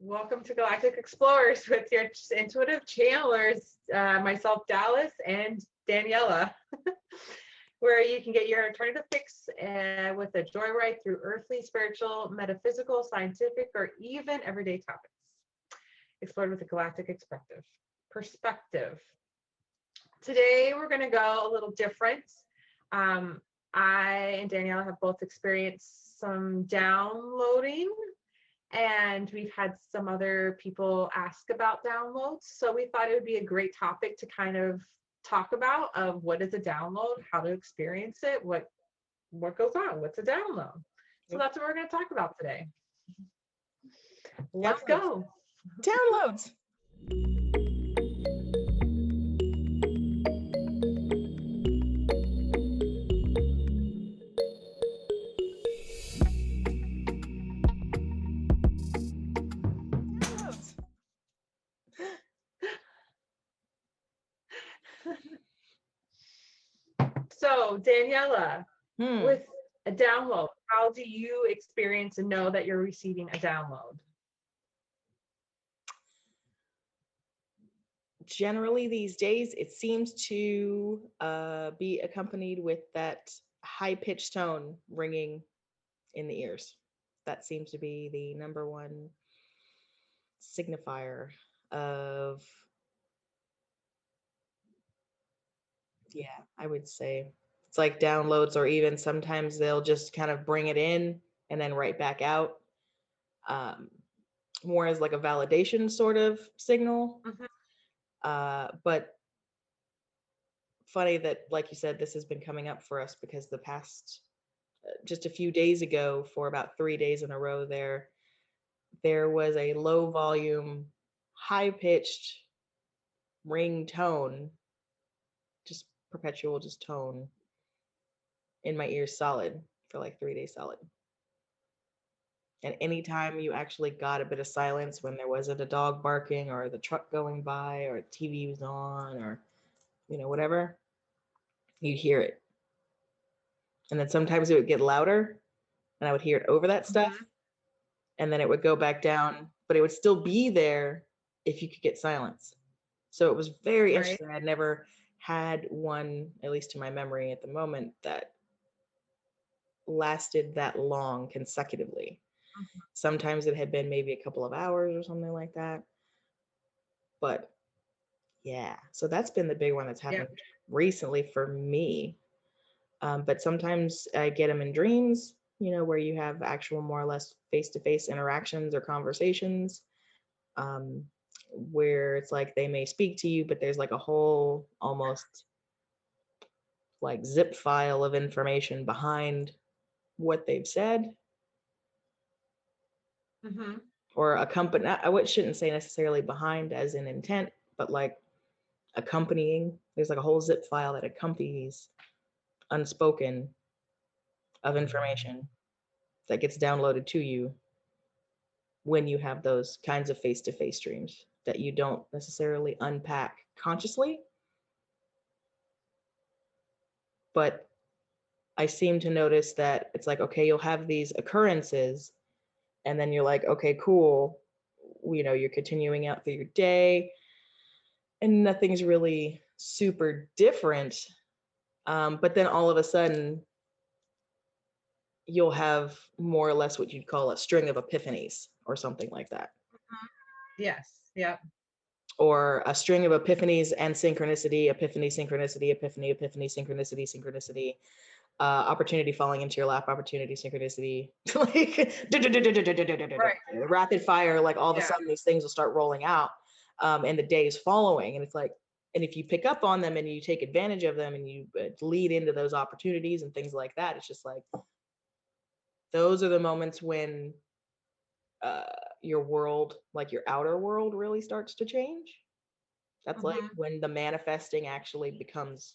Welcome to Galactic Explorers with your intuitive channelers, myself, Dallas, and Daniella, where you can get your alternative fix with a joyride through earthly, spiritual, metaphysical, scientific, or even everyday topics, explored with a galactic perspective. Today, we're going to go a little different. I and Daniella have both experienced some downloading, and we've had some other people ask about downloads. So we thought it would be a great topic to kind of talk about of what is a download, how to experience it, what goes on, what's a download. So that's what we're going to talk about today. Let's go. Downloads. So Daniella, with a download, how do you experience and know that you're receiving a download? Generally these days, it seems to be accompanied with that high-pitched tone ringing in the ears. That seems to be the number one signifier of, I would say it's like downloads, or even sometimes they'll just kind of bring it in and then right back out, more as like a validation sort of signal. But funny that, like you said, this has been coming up for us because the past just a few days ago, for about 3 days in a row, there was a low volume, high pitched ring tone, just perpetual, just tone in my ears, solid for like 3 days solid. And anytime you actually got a bit of silence, when there wasn't a dog barking or the truck going by or TV was on or whatever, you'd hear it. And then sometimes it would get louder and I would hear it over that stuff. And then it would go back down, but it would still be there if you could get silence. So it was very interesting. I'd never had one, at least to my memory at the moment, that lasted that long consecutively. Sometimes it had been maybe a couple of hours or something like that. But yeah, so that's been the big one that's happened recently for me. But sometimes I get them in dreams, where you have actual more or less face-to-face interactions or conversations, where it's like they may speak to you, but there's like a whole almost like zip file of information behind what they've said. Or accompany, I shouldn't say necessarily behind as in intent, but like accompanying. There's like a whole zip file that accompanies unspoken of information that gets downloaded to you when you have those kinds of face-to-face dreams that you don't necessarily unpack consciously. But I seem to notice that it's like, okay, you'll have these occurrences and then you're like, okay, cool. You're continuing out through your day and nothing's really super different. But then all of a sudden you'll have more or less what you'd call a string of epiphanies or something like that. Yes. Yeah. Or a string of epiphanies and synchronicity, epiphany, synchronicity, epiphany, epiphany, synchronicity, synchronicity, opportunity falling into your lap, opportunity, synchronicity, like rapid fire, like all of a sudden these things will start rolling out in the days following. And it's like, and if you pick up on them and you take advantage of them and you lead into those opportunities and things like that, it's just like, those are the moments when your world, like your outer world, really starts to change. That's like when the manifesting actually becomes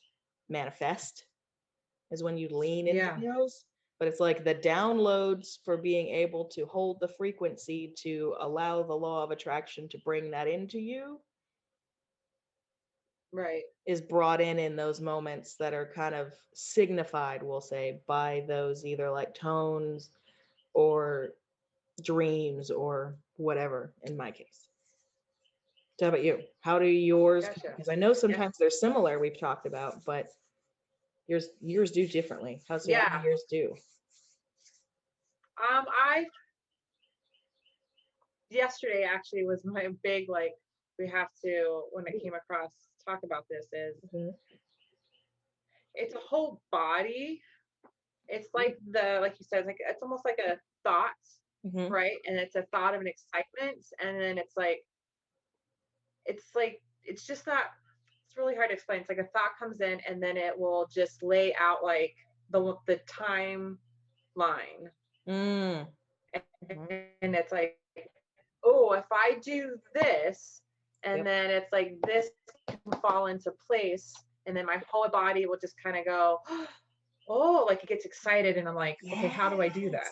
manifest, is when you lean into those. But it's like the downloads for being able to hold the frequency to allow the law of attraction to bring that into you. Right. Is brought in those moments that are kind of signified, we'll say, by those either like tones or dreams or whatever in my case. So how about you? How do yours, Gotcha. because I know sometimes they're similar, we've talked about, but yours do differently. How do yours do? I yesterday actually was my big, like, we have to, when I came across talk about this, is it's a whole body. It's like like you said, like it's almost like a thought, right? And it's a thought of an excitement, and then it's just not, it's really hard to explain. It's like a thought comes in, and then it will just lay out like the timeline. And it's like, oh, if I do this, and then it's like this can fall into place, and then my whole body will just kind of go, oh, like it gets excited, and I'm like, okay, how do I do that?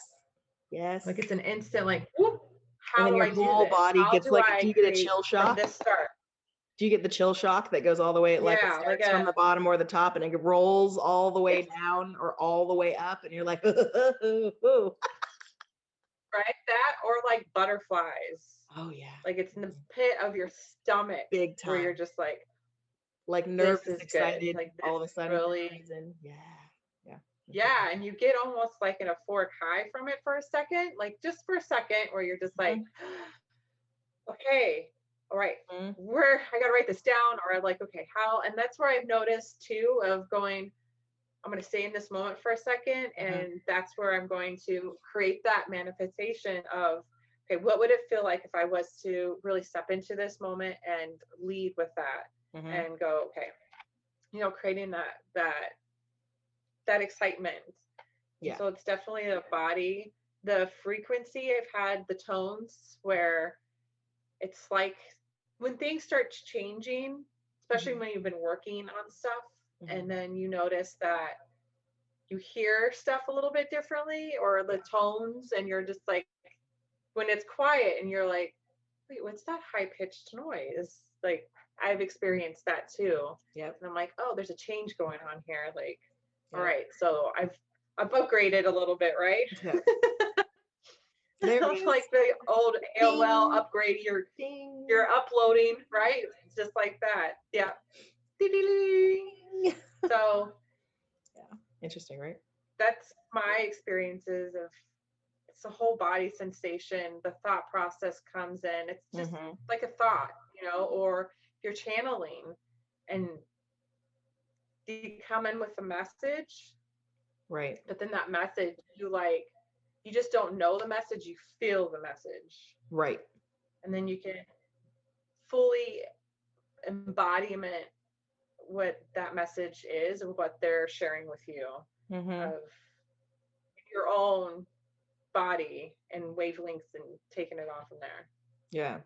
Yes. Like it's an instant, like, whoop, how do your I do whole this? body How gets do like, I do you get a create chill shock? from this start? Do you get the chill shock that goes all the way, like it starts like from the bottom or the top, and it rolls all the way down or all the way up, and you're like, right? That, or like butterflies. Oh yeah. Like it's in the pit of your stomach, big time, where you're just like nervous, excited, good. Like all of a sudden, really, yeah, and you get almost like an euphoric high from it for a second, like just for a second, where you're just like, okay, all right, I gotta write this down, or I'm like, okay, how? And that's where I've noticed too, of going, I'm going to stay in this moment for a second, and that's where I'm going to create that manifestation of, okay, what would it feel like if I was to really step into this moment and lead with that, and go, okay, creating that excitement. Yeah. So it's definitely the body, the frequency. I've had the tones where it's like when things start changing, especially when you've been working on stuff, and then you notice that you hear stuff a little bit differently, or the tones, and you're just like, when it's quiet and you're like, wait, what's that high pitched noise? Like I've experienced that too. Yep. And I'm like, oh, there's a change going on here. Like, all right, so I've upgraded a little bit, right? Yeah. Like the old AOL upgrade, you're uploading, right? It's just like that. Yeah. So yeah, interesting, right? That's my experiences of, it's a whole body sensation. The thought process comes in. It's just like a thought, or you're channeling, and you come in with a message, right? But then that message, you just don't know the message, you feel the message, right? And then you can fully embodiment what that message is and what they're sharing with you, of your own body and wavelengths, and taking it off from there. Yeah,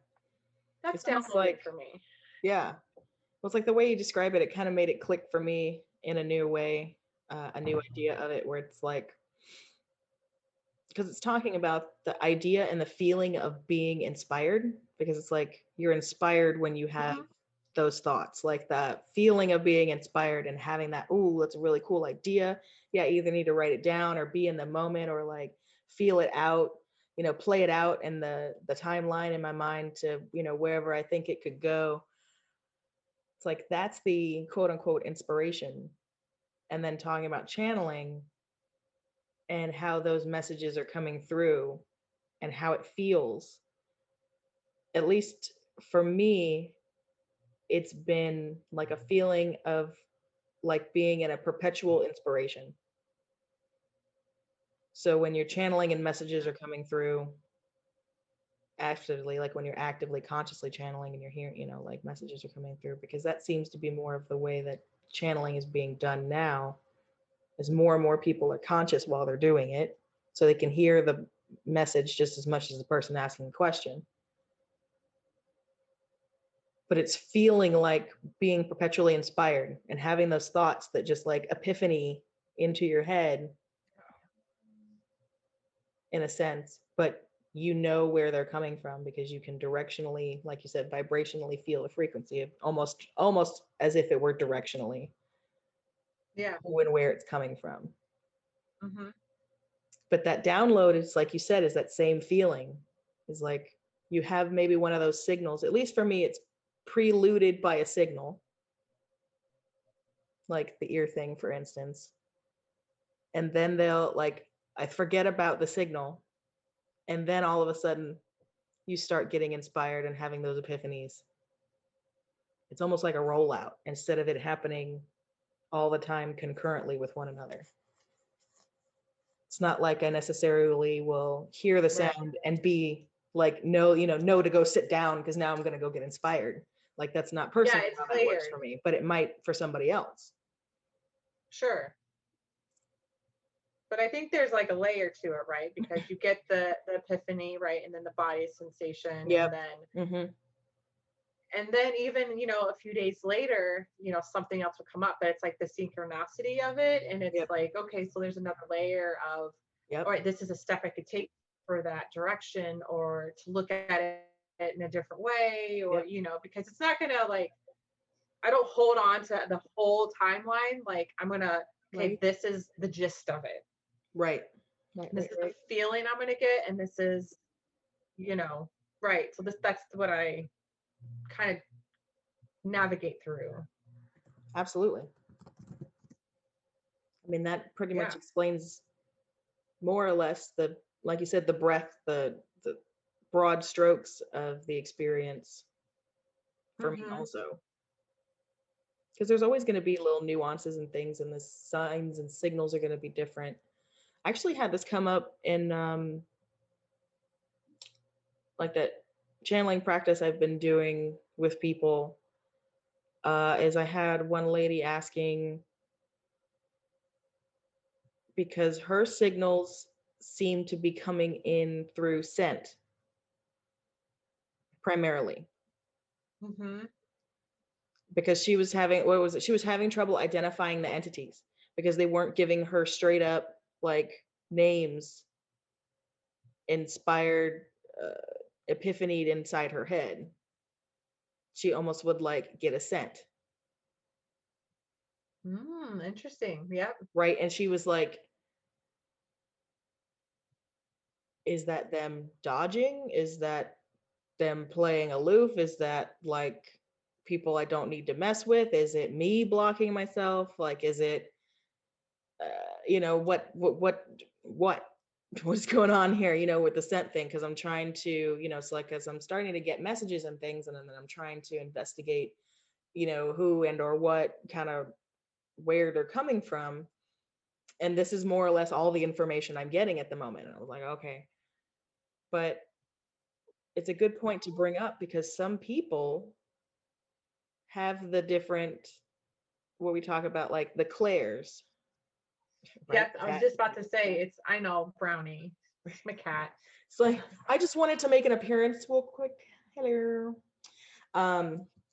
that's downloaded for me. Yeah, well, it's like the way you describe it, it kind of made it click for me in a new way, a new idea of it, where it's like, because it's talking about the idea and the feeling of being inspired, because it's like you're inspired when you have those thoughts, like the feeling of being inspired and having that, ooh, that's a really cool idea. Yeah, you either need to write it down or be in the moment, or like feel it out, play it out in the timeline in my mind to, wherever I think it could go. It's like, that's the quote unquote inspiration. And then talking about channeling and how those messages are coming through and how it feels. At least for me, it's been like a feeling of like being in a perpetual inspiration. So when you're channeling and messages are coming through actively, like when you're actively consciously channeling and you're hearing, like messages are coming through, because that seems to be more of the way that channeling is being done now, as more and more people are conscious while they're doing it, so they can hear the message just as much as the person asking the question. But it's feeling like being perpetually inspired and having those thoughts that just like epiphany into your head, in a sense, but where they're coming from, because you can directionally, like you said, vibrationally feel the frequency of almost as if it were directionally. Yeah. Where it's coming from. But that download is, like you said, is that same feeling, is like you have maybe one of those signals. At least for me, it's preluded by a signal, like the ear thing, for instance. And then they'll like, I forget about the signal. And then all of a sudden, you start getting inspired and having those epiphanies. It's almost like a rollout instead of it happening all the time concurrently with one another. It's not like I necessarily will hear the Right. sound and be like, no, no to go sit down because now I'm going to go get inspired. Like that's not Yeah, personally it's how that works layered. for me, but it might for somebody else. Sure. But I think there's like a layer to it, right? Because you get the epiphany, right? And then the body sensation, Yep. Mm-hmm. and then even, a few days later, something else will come up, but it's like the synchronicity of it. And it's Yep. like, okay, so there's another layer of, Yep. all right, this is a step I could take for that direction, or to look at it in a different way, or, Yep. because it's not gonna like, I don't hold on to the whole timeline. Like I'm gonna, okay, Right. this is the gist of it. Right. Right. This Right. is the Right. feeling I'm gonna get, and this is, right. So that's what I kind of navigate through. Absolutely. I mean, that pretty Yeah. much explains more or less like you said, the breadth, the broad strokes of the experience for me Mm-hmm. also. Because there's always going to be little nuances and things, and the signs and signals are going to be different. I actually had this come up in like that channeling practice I've been doing with people. Is I had one lady asking because her signals seem to be coming in through scent primarily. Mm-hmm. Because she was having what was it? She was having trouble identifying the entities because they weren't giving her straight up like names inspired epiphanied inside her head. She almost would like get a scent, Interesting. Yep. right? And she was like, is that them dodging? Is that them playing aloof? Is that like people I don't need to mess with? Is it me blocking myself? Like, is it, what what's going on here, with the scent thing? Because I'm trying to, it's like as I'm starting to get messages and things, and then I'm trying to investigate, who and or what kind of where they're coming from. And this is more or less all the information I'm getting at the moment. And I was like, okay, but it's a good point to bring up because some people have the different, what we talk about, like the clairs, right? Yes, I was just about to say it's. I know, Brownie. It's my cat. It's like, I just wanted to make an appearance real quick. Hello.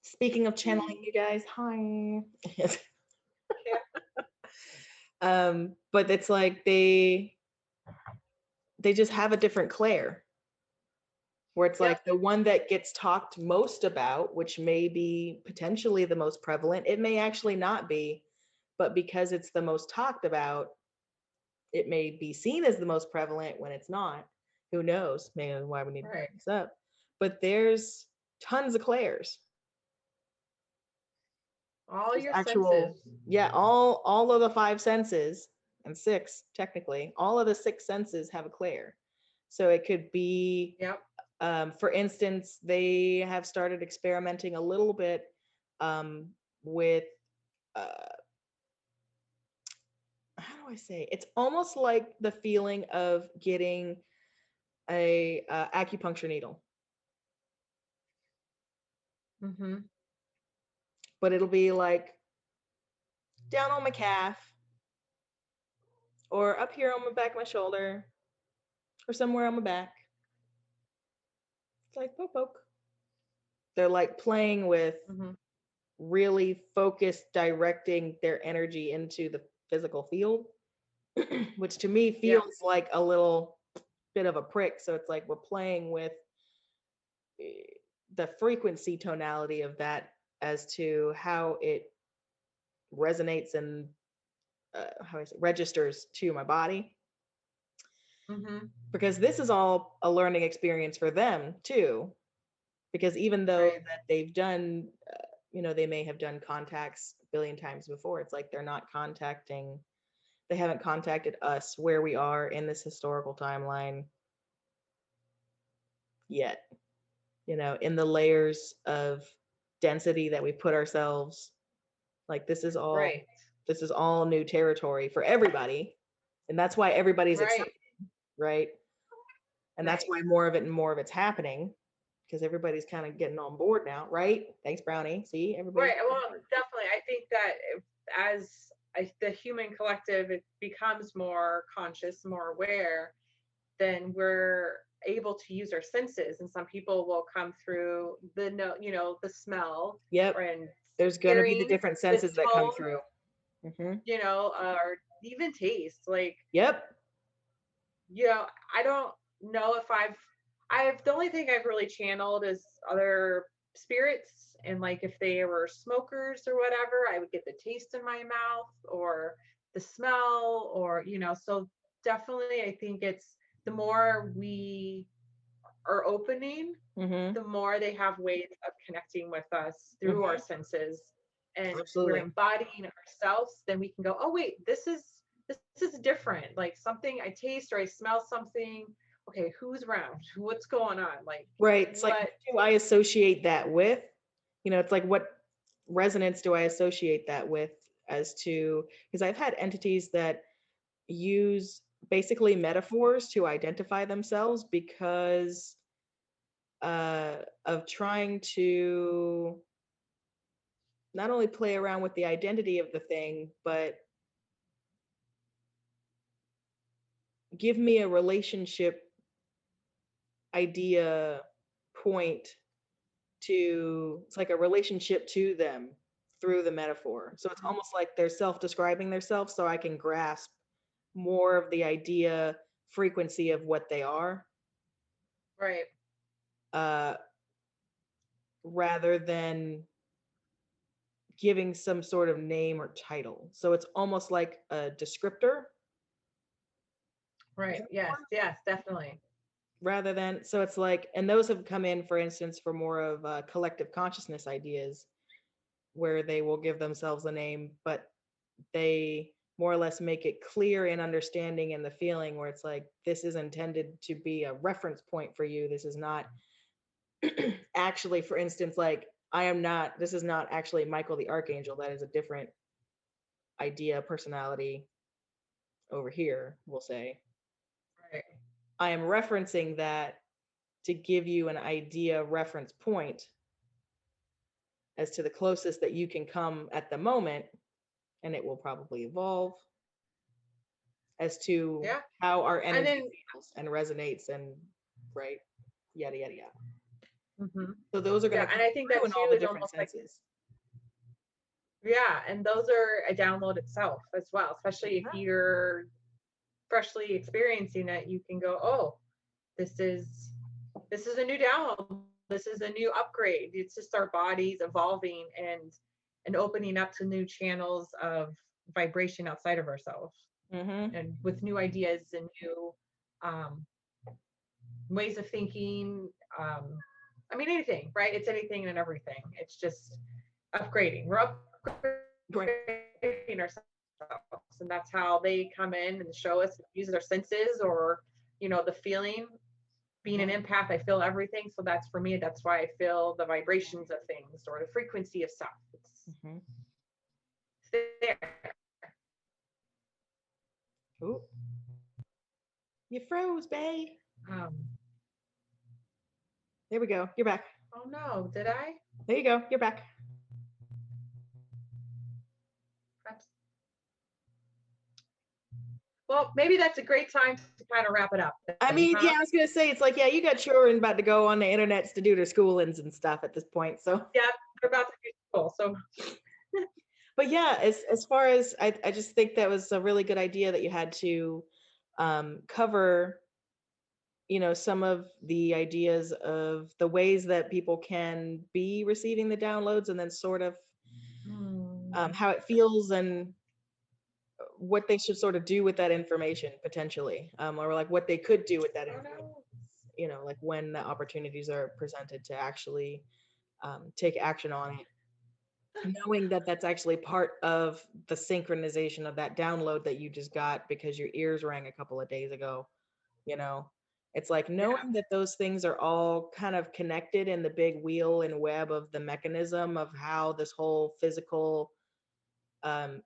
Speaking of channeling, you guys, hi. But it's like they just have a different Claire, where it's like Yep. the one that gets talked most about, which may be potentially the most prevalent. It may actually not be, but because it's the most talked about, it may be seen as the most prevalent when it's not. Who knows? Maybe why we need to bring Right. this up. But there's tons of Claires. All There's your actual, senses. yeah, all of the five senses, and six technically, all of the six senses have a Claire. So it could be, Yep. for instance, they have started experimenting a little bit with, how do I say? It's almost like the feeling of getting a acupuncture needle, Mm-hmm. but it'll be like down on my calf or up here on my back of my shoulder or somewhere on my back. It's like poke poke. They're like playing with Mm-hmm. really focused directing their energy into the physical field, which to me Yep. feels like a little bit of a prick. So it's like we're playing with the frequency tonality of that as to how it resonates and how I say, registers to my body. Mm-hmm. because this is all a learning experience for them too. Because even though Right. that they've done, they may have done contacts a billion times before, it's like they haven't contacted us where we are in this historical timeline yet, in the layers of density that we put ourselves. Like Right. this is all new territory for everybody. And that's why everybody's Right. excited, right? And that's Right. why more of it and more of it's happening, because everybody's kind of getting on board now, right? Thanks, Brownie. See, everybody's Right. on Well, board. definitely. I think that the human collective it becomes more conscious, more aware, then we're able to use our senses. And some people will come through the no, the smell Yep. or and There's going to be the hearing, different the senses that come tone, through. Hmm. or even taste. Like, Yep. I don't know if I've the only thing I've really channeled is other spirits, and like if they were smokers or whatever, I would get the taste in my mouth or the smell, or so definitely I think it's the more we are opening, Hmm. the more they have ways of connecting with us through our Hmm. senses. And if we're Absolutely. embodying ourselves, then we can go, oh wait, this is different. Like something I taste or I smell something. Okay, who's around? What's going on? Like Right. It's like, what? what do I associate that with? It's like, what resonance do I associate that with, as to, because I've had entities that use basically metaphors to identify themselves because of trying to not only play around with the identity of the thing, but give me a relationship idea point it's like a relationship to them through the metaphor. So it's almost like they're self-describing themselves so I can grasp more of the idea frequency of what they are, Right. uh, rather than giving some sort of name or title. So it's almost like a descriptor Right. Yes. Yes. Definitely. rather than, so it's like, and those have come in, for instance, for more of collective consciousness ideas, where they will give themselves a name, but they more or less make it clear in understanding and the feeling, where it's like, this is intended to be a reference point for you. This is not actually, for instance, like, this is not actually Michael the Archangel. That is a different idea, personality over here, we'll say. Right. I am referencing that to give you an idea reference point as to the closest that you can come at the moment, and it will probably evolve as to Yeah. how our And energy then, feels and resonates, and right, yada yada yada. mhm. So those are going Yeah. to And come I think through that in all too the is different almost like, senses. yeah, and those are a download itself as well, especially if you're freshly experiencing it. You can go, oh, this is a new download. This is a new upgrade. It's just our bodies evolving and opening up to new channels of vibration outside of ourselves, Mm-hmm. and with new ideas and new um, ways of thinking. um, I mean, anything, right? It's anything and everything. It's just upgrading. We're Right. upgrading ourselves, and that's how they come in and show us, use our senses, or the feeling. Being an Mm-hmm. empath, I feel everything. So that's for me. That's why I feel the vibrations of things or the frequency of stuff. Mm-hmm. It's there. Ooh, you froze, bae. Um, There we go. You're back. oh no, did I? There you go. You're back. Perhaps. Well, maybe that's a great time to kind of wrap it up I then, mean, yeah, huh? I was gonna say, it's like, yeah, you got children about to go on the internets to do their schoolings and stuff at this point. So, Yeah, they're about to do school. So but yeah, as far as I just think that was a really good idea that you had to cover, some of the ideas of the ways that people can be receiving the downloads, and then sort of hmm, how it feels, and what they should sort of do with that information potentially, or like what they could do with that Oh information, no. you know, like when the opportunities are presented to actually take action on it, knowing that that's actually part of the synchronization of that download that you just got because your ears rang a couple of days ago, you know. It's like Yeah. knowing that those things are all kind of connected in the big wheel and web of the mechanism of how this whole physical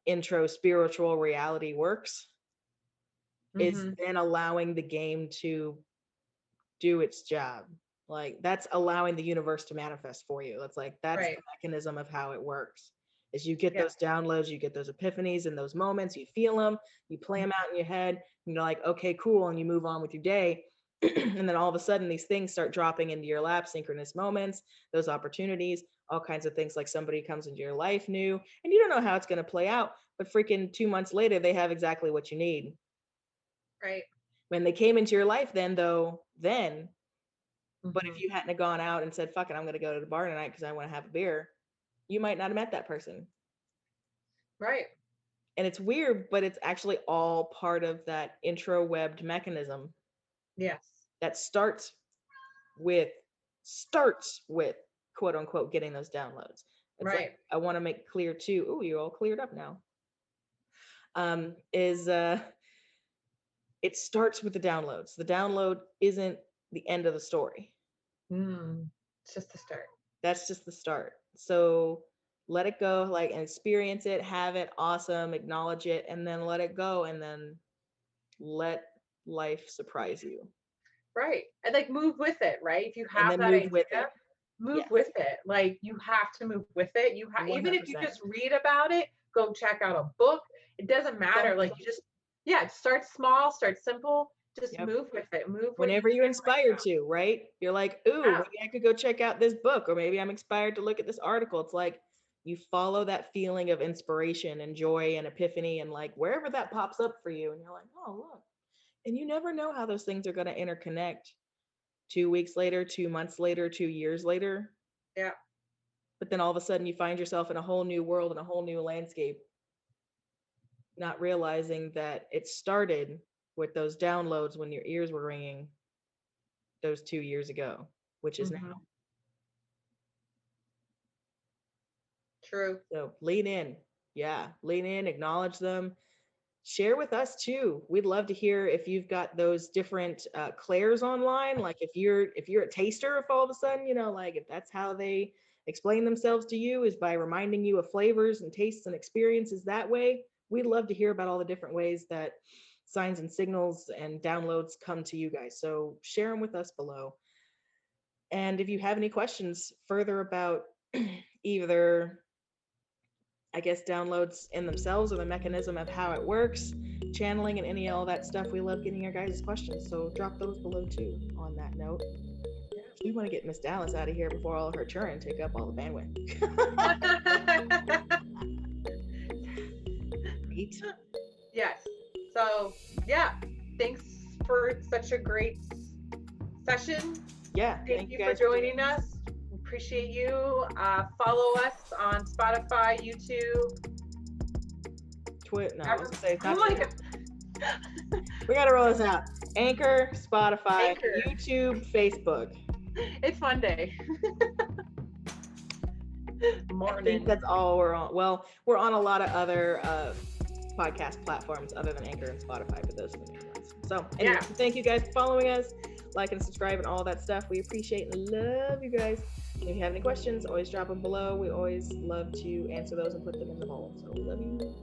intro spiritual reality works is Mm-hmm. then allowing the game to do its job. Like that's allowing the universe to manifest for you. That's like that's Right. the mechanism of how it works. Is you get Yeah. those downloads, you get those epiphanies and those moments, you feel them, you play them out in your head, and you're like, okay, cool, and you move on with your day. And then all of a sudden these things start dropping into your lap, synchronous moments, those opportunities, all kinds of things, like somebody comes into your life new and you don't know how it's going to play out, but freaking 2 months later they have exactly what you need. Right. When they came into your life then but if Mm-hmm. you hadn't have gone out and said, fuck it, I'm going to go to the bar tonight because I want to have a beer, you might not have met that person. Right. And it's weird, but it's actually all part of that intro webbed mechanism Yes. that with quote unquote getting those downloads. It's Right. like I want to make clear too. Oh, you're all cleared up now. Is it starts with the downloads. The download isn't the end of the story. It's just the start. That's just the start. So let it go, like, and experience it, have it, awesome, acknowledge it, and then let it go, and then let life surprise you. Right. And like move with it, right? If you And have then that move with idea, it. move Yes. with it. Like you have to move with it. Even if you 100%. just read about it, go check out a book. It doesn't matter. Like you just, yeah, start small, start simple, just Yep. move with it. Move where you Whenever you're feel right inspired now. to, right? You're like, ooh, Yeah. maybe I could go check out this book, or maybe I'm inspired to look at this article. It's like you follow that feeling of inspiration and joy and epiphany, and like wherever that pops up for you, and you're like, oh, look. And you never know how those things are going to interconnect 2 weeks later, 2 months later, 2 years later. Yeah. But then all of a sudden you find yourself in a whole new world and a whole new landscape, not realizing that it started with those downloads when your ears were ringing those 2 years ago, which is Mm-hmm. now. True. So lean in. Yeah, lean in, acknowledge them. Share with us too. We'd love to hear if you've got those different clairs online. Like if you're a taster, if all of a sudden, you know, like if that's how they explain themselves to you is by reminding you of flavors and tastes and experiences that way. We'd love to hear about all the different ways that signs and signals and downloads come to you guys. So share them with us below. And if you have any questions further about either, I guess, downloads in themselves or the mechanism of how it works, channeling and all that stuff, we love getting your guys' questions. So drop those below too on that note. We want to get Miss Dallas out of here before all her children take up all the bandwidth. Right? Yes. So yeah, thanks for such a great session. Yeah. Thank you for guys joining us. Appreciate you. Follow us on Spotify, YouTube. No, I was gonna say it's Oh not my Twitter. God. We gotta roll this out. Anchor, Spotify, Anchor. YouTube, Facebook. It's Monday. I think that's all we're on. Well, we're on a lot of other podcast platforms other than Anchor and Spotify, but those are the main ones. So anyway, Thank you guys for following us, like and subscribe and all that stuff. We appreciate and love you guys. If you have any questions, always drop them below. We always love to answer those and put them in the bowl. So we love you.